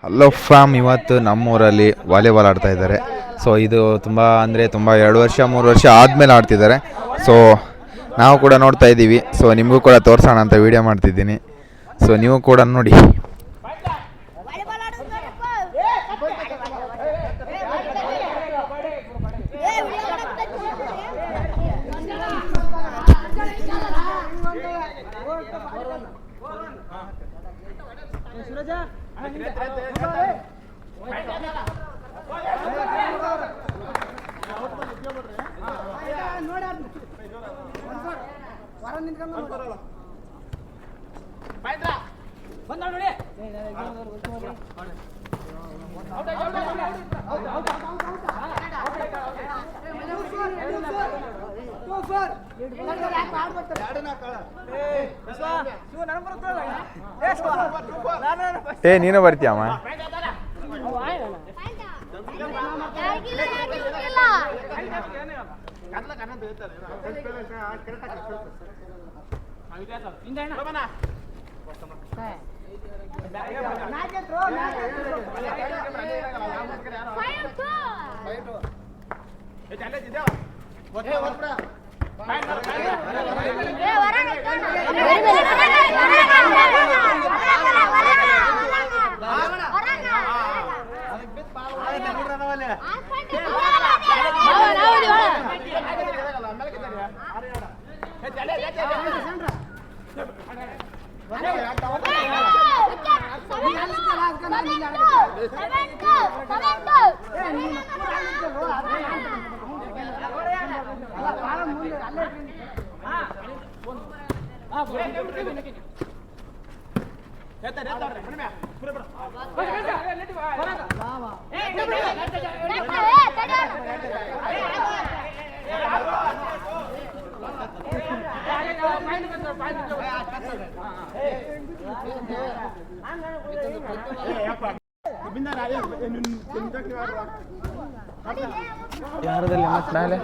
Hello fam, ಇವತ್ತು ನಮ್ಮೂರಲ್ಲಿ volleyball ಆಡ್ತಾ ಇದ್ದಾರೆ. ಸೊ ಇದು ತುಂಬ 2 ವರ್ಷ 3 ವರ್ಷ ಆದಮೇಲೆ ಆಡ್ತಿದ್ದಾರೆ. ಸೊ ನಾವು ಕೂಡ ನೋಡ್ತಾ ಇದ್ದೀವಿ. ಸೊ ನಿಮಗೂ ಕೂಡ ತೋರಿಸೋಣ ಅಂತ ವೀಡಿಯೋ ಮಾಡ್ತಿದ್ದೀನಿ. ಸೊ ನೀವು ಕೂಡ ನೋಡಿ. ನೀನು ಬರ್ತೀಯಮ್ಮ? ಯಾರದಲ್ಲಿ ಮತ್ತೆ ಮೇಲೆ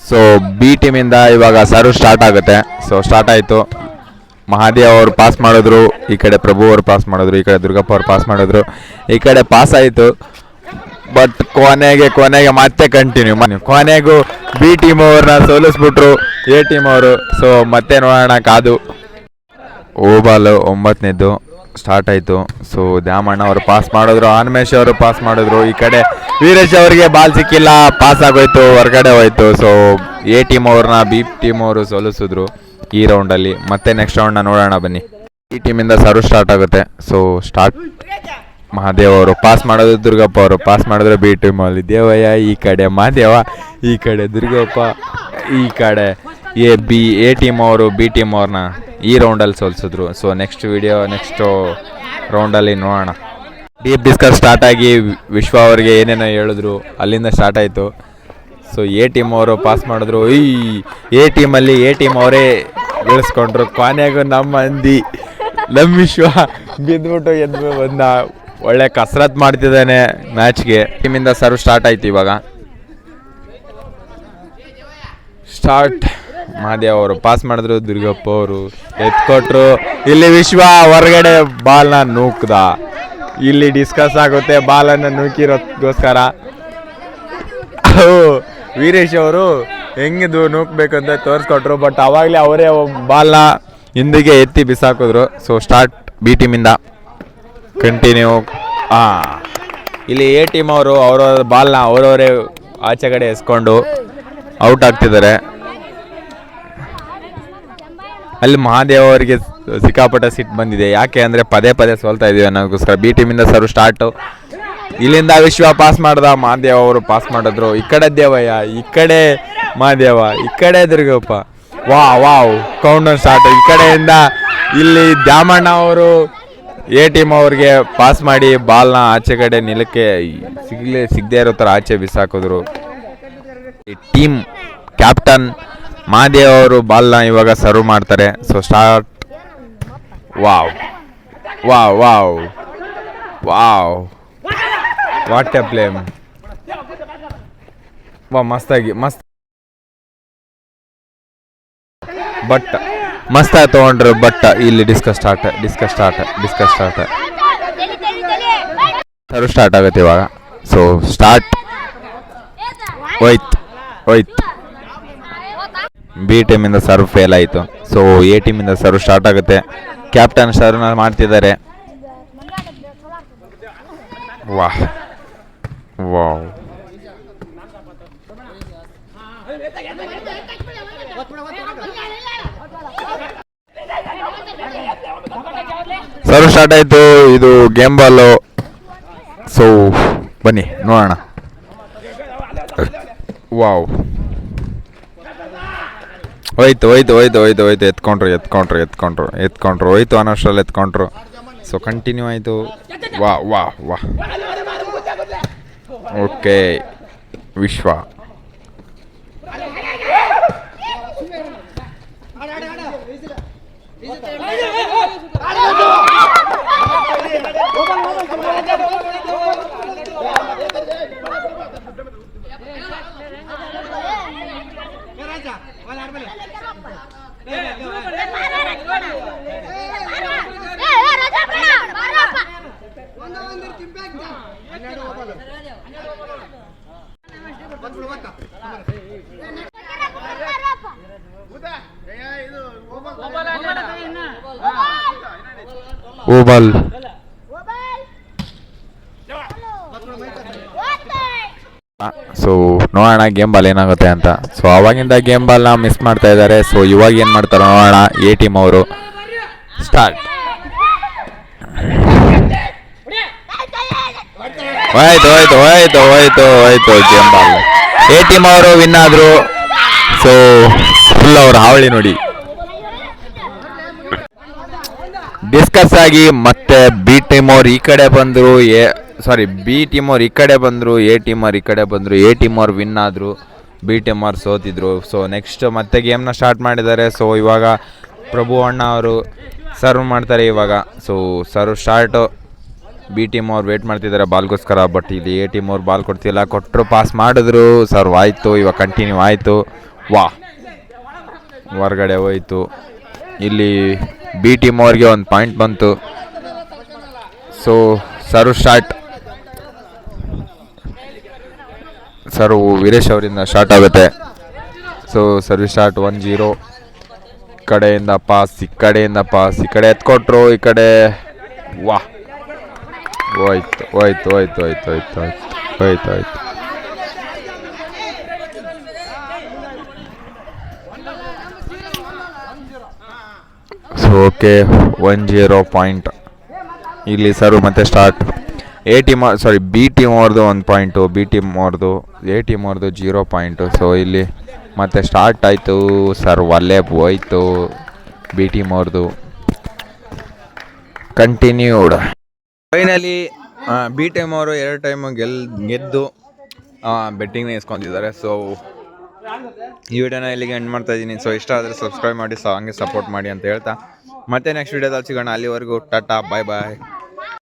ಸೊ ಬಿ ಟೀಮಿಂದ ಇವಾಗ ಸರ್ವ್ ಸ್ಟಾರ್ಟ್ ಆಗುತ್ತೆ. ಸೊ ಸ್ಟಾರ್ಟ್ ಆಯಿತು. ಮಹಾದೇವ್ ಅವರು ಪಾಸ್ ಮಾಡಿದ್ರು, ಈ ಕಡೆ ಪ್ರಭು ಅವರು ಪಾಸ್ ಮಾಡಿದ್ರು, ಈ ಕಡೆ ದುರ್ಗಪ್ಪ ಅವರು ಪಾಸ್ ಮಾಡಿದ್ರು, ಈ ಕಡೆ ಪಾಸ್ ಆಯಿತು. ಬಟ್ ಕೊನೆಗೆ ಮತ್ತೆ ಕಂಟಿನ್ಯೂ ಕೊನೆಗೂ ಬಿ ಟೀಮ್ ಅವ್ರನ್ನ ಸೋಲಿಸ್ಬಿಟ್ರು ಎ ಟೀಮ್ ಅವರು. ಸೊ ಮತ್ತೆ ನೋಡೋಣ ಕಾದು. ಓಬಾಲು 9ನೇದು ಸ್ಟಾರ್ಟ್ ಆಯಿತು. ಸೊ ದ್ಯಾಮಣ್ಣ ಅವರು ಪಾಸ್ ಮಾಡಿದ್ರು, ಆನ್ಮೇಶ್ ಅವರು ಪಾಸ್ ಮಾಡಿದ್ರು, ಈ ಕಡೆ ವೀರೇಶ್ ಅವರಿಗೆ ಬಾಲ್ ಸಿಕ್ಕಿಲ್ಲ, ಪಾಸ್ ಆಗೋಯ್ತು, ಹೊರಗಡೆ ಹೋಯ್ತು. ಸೊ ಎ ಟೀಮ್ ಅವ್ರನ್ನ ಬಿ ಟೀಮ್ ಅವರು ಸೋಲಿಸಿದ್ರು ಈ ರೌಂಡಲ್ಲಿ. ಮತ್ತೆ ನೆಕ್ಸ್ಟ್ ರೌಂಡ್ನ ನೋಡೋಣ ಬನ್ನಿ. ಈ ಟೀಮಿಂದ ಸರ್ವ್ ಸ್ಟಾರ್ಟ್ ಆಗುತ್ತೆ. ಸೊ ಸ್ಟಾರ್ಟ್ ಮಹಾದೇವ್ ಅವರು ಪಾಸ್ ಮಾಡೋದು, ದುರ್ಗಪ್ಪ ಅವರು ಪಾಸ್ ಮಾಡಿದ್ರೆ ಬಿ ಟೀಮಲ್ಲಿ ದೇವಯ್ಯ, ಈ ಕಡೆ ಮಹಾದೇವ, ಈ ಕಡೆ ದುರ್ಗಪ್ಪ, ಈ ಕಡೆ ಎ ಟೀಮ್ ಅವರು ಬಿ ಟೀಮ್ ಅವ್ರನ್ನ ಈ ರೌಂಡಲ್ಲಿ ಸೋಲಿಸಿದ್ರು. ಸೊ ನೆಕ್ಸ್ಟು ರೌಂಡಲ್ಲಿ ನೋಡೋಣ. ಡೀಪ್ ಡಿಸ್ಕಸ್ ಸ್ಟಾರ್ಟ್ ಆಗಿ ವಿಶ್ವ ಅವರಿಗೆ ಏನೇನೋ ಹೇಳಿದ್ರು, ಅಲ್ಲಿಂದ ಸ್ಟಾರ್ಟ್ ಆಯಿತು. ಸೊ ಎ ಟೀಮ್ ಅವರು ಪಾಸ್ ಮಾಡಿದ್ರು, ಎ ಟೀಮ್ ಅವರೇ ಬೆಳೆಸ್ಕೊಂಡ್ರು. ಕೊನೆಗೂ ನಮ್ಮ ವಿಶ್ವ ಬಿದ್ದುಬಿಟ್ಟು ಎದ್ದು ಬಂದ, ಒಳ್ಳೆ ಕಸರತ್ತು ಮಾಡ್ತಿದ್ದಾನೆ ಮ್ಯಾಚ್ಗೆ. ಟೀಮಿಂದ ಸರ್ವ್ ಸ್ಟಾರ್ಟ್ ಆಯ್ತು. ಇವಾಗ ಸ್ಟಾರ್ಟ್. ಮಹಾದೇವ್ ಅವರು ಪಾಸ್ ಮಾಡಿದ್ರು, ದುರ್ಗಪ್ಪ ಅವರು ಎತ್ಕೊಟ್ರು, ಇಲ್ಲಿ ವಿಶ್ವ ಹೊರಗಡೆ ಬಾಲ್ನ ನೂಕ್ದ. ಇಲ್ಲಿ ಡಿಸ್ಕಸ್ ಆಗುತ್ತೆ ಬಾಲನ್ನು ನೂಕಿರೋದಕ್ಕೋಸ್ಕರ. ವೀರೇಶ್ ಅವರು ಹೆಂಗಿದು ನೂಕ್ಬೇಕಂತ ತೋರಿಸ್ಕೊಟ್ರು, ಬಟ್ ಅವಾಗಲೇ ಅವರೇ ಬಾಲ್ನ ಹಿಂದಿಗೆ ಎತ್ತಿ ಬಿಸಾಕಿದ್ರು. ಸೊ ಸ್ಟಾರ್ಟ್ ಬಿ ಟೀಮಿಂದ ಕಂಟಿನ್ಯೂ. ಇಲ್ಲಿ ಎ ಟೀಮ್ ಅವರು ಅವರವರ ಬಾಲ್ನ ಅವರವರೇ ಆಚೆ ಕಡೆ ಎಸ್ಕೊಂಡು ಔಟ್ ಆಗ್ತಿದ್ದಾರೆ. ಅಲ್ಲಿ ಮಹಾದೇವ್ ಅವರಿಗೆ ಸಿಕ್ಕಾಪಟ್ಟೆ ಸಿಟ್ಟು ಬಂದಿದೆ. ಯಾಕೆ ಅಂದರೆ ಪದೇ ಸೋಲ್ತಾ ಇದೀವಿ ಅನ್ನೋದಕ್ಕೋಸ್ಕರ. ಬಿ ಟೀಮಿಂದ ಸರ್ವ್ ಸ್ಟಾರ್ಟು. ಇಲ್ಲಿಂದ ವಿಶ್ವ ಪಾಸ್ ಮಾಡ್ದ, ಮಹಾದೇವ್ ಅವರು ಪಾಸ್ ಮಾಡಿದ್ರು. ಈ ಕಡೆ ದೇವಯ್ಯ, ಈ ಕಡೆ ಮಹಾದೇವ, ಈ ಕಡೆ ದುರ್ಗಪ್ಪ. Wow count start. ಈ ಕಡೆಯಿಂದ ಇಲ್ಲಿ ದ್ಯಾಮಣ್ಣ ಅವರು ಎ ಟೀಮ್ ಅವ್ರಿಗೆ ಪಾಸ್ ಮಾಡಿ ಬಾಲ್ನ ಆಚೆ ಕಡೆ ನಿಲಕ್ಕೆ ಸಿಗದೇ ಇರೋ ಥರ ಆಚೆ ಬಿಸಾಕಿದ್ರು. ಟೀಮ್ ಕ್ಯಾಪ್ಟನ್ ಮಹಾದೇವ್ ಅವರು ಬಾಲ್ನ ಇವಾಗ ಸರ್ವ್ ಮಾಡ್ತಾರೆ. So start. Wow what A play. ಮಸ್ತ್ ಮಸ್ತಾಗಿ ತೊಗೊಂಡ್ರು. ಬಟ್ ಇಲ್ಲಿ ಡಿಸ್ಕಸ್ ಸ್ಟಾರ್ಟ್. ಸರ್ವ್ ಸ್ಟಾರ್ಟ್ ಆಗುತ್ತೆ ಇವಾಗ. So start. ಹೋಯ್ತು. ಬಿ ಟೀಮಿಂದ ಸರ್ವ್ ಫೇಲ್ ಆಯಿತು. ಸೊ ಎ ಟೀಮಿಂದ ಸರ್ವ್ ಸ್ಟಾರ್ಟ್ ಆಗುತ್ತೆ. ಕ್ಯಾಪ್ಟನ್ ಸರ್ವ್ನ ಮಾಡ್ತಿದ್ದಾರೆ. ವಾವ್ ಸರ್ವ್ ಸ್ಟಾರ್ಟ್ ಆಯಿತು. ಇದು ಗೇಮ್ ಬಾಲು. ಸೊ ಬನ್ನಿ ನೋಡೋಣ. ವಾವ್ ಹೋಯ್ತು. ಎತ್ಕೊಂಡ್ರು ಹೋಯ್ತು ಅನ್ನೋಷ್ಟರಲ್ಲಿ ಎತ್ಕೊಂಡ್ರು. ಸೊ ಕಂಟಿನ್ಯೂ ಆಯಿತು. ವಾ ಓಕೆ ವಿಶ್ವ. ಓಬಾಲ್. ಸೊ ನೋಡೋಣ ಗೇಮ್ ಬಾಲ್ ಏನಾಗುತ್ತೆ ಅಂತ. ಸೊ ಅವಾಗಿಂದ ಗೇಮ್ ಬಾಲ್ನ ಮಿಸ್ ಮಾಡ್ತಾ ಇದ್ದಾರೆ. ಸೊ ಇವಾಗ ಏನು ಮಾಡ್ತಾರೆ ನೋಡೋಣ ಎ ಟೀಮ್ ಅವರು. ಸ್ಟಾರ್ಟ್. ಹೋಯ್ತು ಗೇಮ್ ಬಾಲ್. ಎ ಟೀಮ್ ಅವರು ವಿನ್ ಆದ್ರು. ಸೊ ಫುಲ್ ಅವ್ರ ಹಾವಳಿ ನೋಡಿ. ಡಿಸ್ಕಸ್ ಆಗಿ ಮತ್ತೆ ಬಿ ಟೀಮ್ ಅವ್ರು ಈ ಕಡೆ ಬಂದರು. ಬಿ ಟೀಮ್ ಅವ್ರು ಈ ಕಡೆ ಬಂದರು, ಎ ಟೀಮ್ ಅವ್ರು ಈ ಕಡೆ ಬಂದರು. ಎ ಟೀಮ್ ಅವ್ರು ವಿನ್ ಆದರು, ಬಿ ಟೀಮ್ ಅವ್ರು ಸೋತಿದ್ರು. ಸೊ ನೆಕ್ಸ್ಟ್ ಮತ್ತೆ ಗೇಮ್ನ ಸ್ಟಾರ್ಟ್ ಮಾಡಿದ್ದಾರೆ. ಸೊ ಇವಾಗ ಪ್ರಭು ಅಣ್ಣ ಅವರು ಸರ್ವ್ ಮಾಡ್ತಾರೆ ಇವಾಗ. So serve start. B team ಅವ್ರು ವೇಟ್ ಮಾಡ್ತಿದ್ದಾರೆ ಬಾಲ್ಗೋಸ್ಕರ. ಬಟ್ ಇಲ್ಲಿ ಎ ಟೀಮ್ ಅವ್ರು ಬಾಲ್ ಕೊಡ್ತಿಲ್ಲ, ಕೊಟ್ಟರು ಪಾಸ್ ಮಾಡಿದ್ರು, ಸರ್ವ್ ಆಯಿತು. ಇವಾಗ ಕಂಟಿನ್ಯೂ ಆಯಿತು. ವಾ, ಹೊರಗಡೆ ಹೋಯಿತು. ಇಲ್ಲಿ ಬಿ ಟೀಮ್ ಅವ್ರಿಗೆ ಒಂದು ಪಾಯಿಂಟ್ ಬಂತು. So serve start. Serve Veeresh ಅವರಿಂದ ಸ್ಟಾರ್ಟ್ ಆಗುತ್ತೆ. So service start 1-0. ಕಡೆಯಿಂದ ಪಾಸ್, ಈ ಕಡೆಯಿಂದ ಪಾಸ್, ಈ ಕಡೆ ಎತ್ಕೊಟ್ರು, ಈ ಕಡೆ ವಾ ಹೋಯ್ತು ಹೋಯ್ತು ಹೋಯ್ತು ಹೋಯ್ತು ಹೋಯ್ತು ಹೋಯ್ತು ಹೋಯ್ತು ಹೋಯ್ತು. So okay, 1-0 point. ಇಲ್ಲಿ ಸರ್ವ್ ಮತ್ತೆ ಸ್ಟಾರ್ಟ್. ಬಿ ಟೀಮ್ ಅವ್ರದ್ದು 1 ಪಾಯಿಂಟು, ಬಿ ಟೀಮ್ ಅವ್ರದ್ದು, ಎ ಟೀಮ್ ಅವ್ರದ್ದು 0 ಪಾಯಿಂಟು. ಸೊ ಇಲ್ಲಿ ಮತ್ತೆ ಸ್ಟಾರ್ಟ್ ಆಯಿತು. ಸರ್ವ್ ಅಲ್ಲೇ ಹೋಯ್ತು ಬಿ ಟೀಮ್ ಅವ್ರದ್ದು. ಕಂಟಿನ್ಯೂಡ್. ಫೈನಲಿ ಬಿ ಟೀಮ್ ಅವರು 2 ಟೈಮ್ ಗೆದ್ದು ಬೆಟ್ಟಿಂಗ್ನ ಇಸ್ಕೊತಿದ್ದಾರೆ. ಸೊ ಈ ವಿಡಿಯೋನ ಇಲ್ಲಿಗೆ ಎಂಡ್ ಮಾಡ್ತಾ ಇದ್ದೀನಿ. ಸೊ ಇಷ್ಟ ಆದರೆ ಸಬ್ಸ್ಕ್ರೈಬ್ ಮಾಡಿ, ಸೊ ಹಂಗೆ ಸಪೋರ್ಟ್ ಮಾಡಿ ಅಂತ ಹೇಳ್ತಾ ಮತ್ತೆ ನೆಕ್ಸ್ಟ್ ವಿಡಿಯೋದಲ್ಲಿ ಸಿಗೋಣ. ಅಲ್ಲಿವರೆಗೂ ಟಾಟಾ, ಬಾಯ್ ಬಾಯ್.